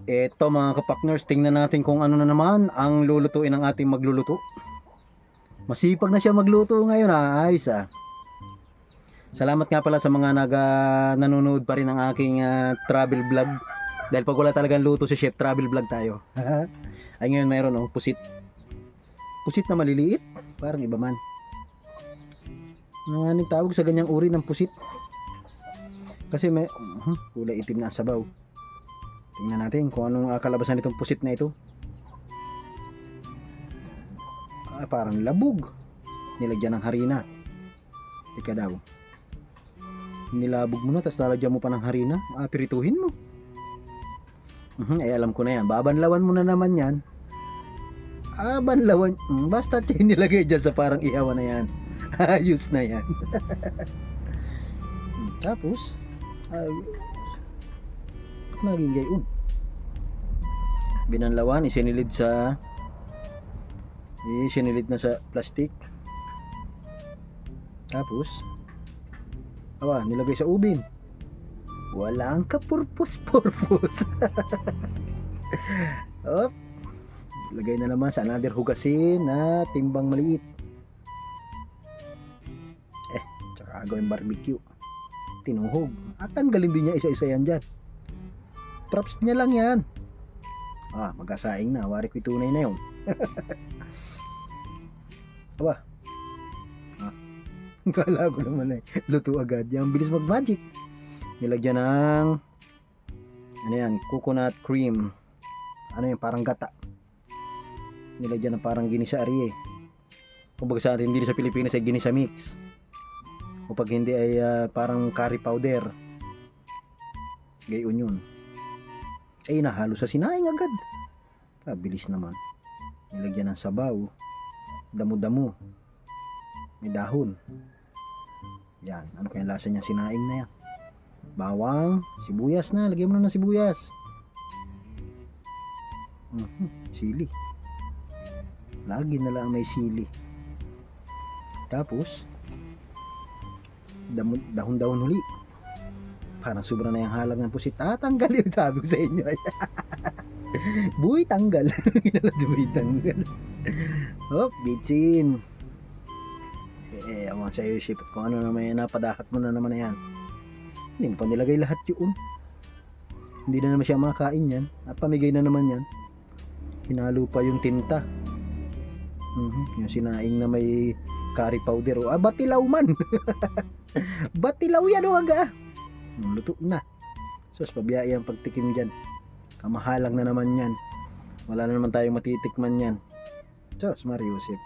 Eto mga kapakners, tingnan natin kung ano na naman ang lulutuin ng ating magluluto. Masipag na siya magluto ngayon, ayos ah. Salamat nga pala sa mga nanonood pa rin ng aking travel vlog. Dahil pag wala talagang luto si Chef, travel vlog tayo. Ay ngayon mayroon pusit. Pusit na maliliit, parang iba man. Anong tawag sa ganyang uri ng pusit? Kasi may kulay itim na ang sabaw. Tingnan natin kung anong kalabasan nitong pusit na ito. Parang labog. Nilagyan ng harina. Teka daw. Nilabog mo na, tapos lalagyan mo pa ng harina. Pirituhin mo. Ay alam ko na yan. Babanlawan mo na naman yan. Banlawan. Basta nilagay dyan sa parang ihawan na yan. Ayos na yan. Tapos, naging gayon. Binanlawan, isinilid na sa plastic. Tapos nilagay sa ubin. Walang kapurpos-purpos. Lagay na naman sa another hugasin na timbang maliit. Tsaka gawin barbecue. Tinuhog. At tanggalin din niya isa-isa yan dyan. Props niya lang yan. Magkasaing na. Wari ko'y tunay na yun. Kala ko naman luto agad. Yung bilis mag-magic. Nilagyan ng coconut cream. Parang gata. Nilagyan ng parang ginisa ari eh. Kumbaga sa atin hindi sa Pilipinas ay ginisa mix. O pag hindi ay parang curry powder. Gayon yun. Nahalo sa sinaing agad. Bilis naman. Nilagyan ng sabaw. Damo-damo. May dahon. Yan. Ano kaya lasa niya? Sinaing na yan. Bawang. Sibuyas na. Lagyan mo na ng sibuyas. Sili. Lagi na lang may sili. Tapos dahon-dahon huli. Parang sobra na yung halag ng pusit. Tanggal yun, sabi ko sa inyo. Buhay tanggal. Buhay tanggal. Bitsin. Ewan sa iyo, Chef, kung ano naman yan, napadakat mo na naman na yan. Hindi mo pa nilagay lahat yun. Hindi na naman siya makakain yan. Napamigay na naman yan. Hinalo pa yung tinta. Yung sinaing na may curry powder. Batilaw man. Batilaw yan aga. Luto na. Sus, pabiyaya ang pagtikim dyan. Kamahalang na naman yan. Wala na naman tayong matitikman yan. Sus, Mario Chef.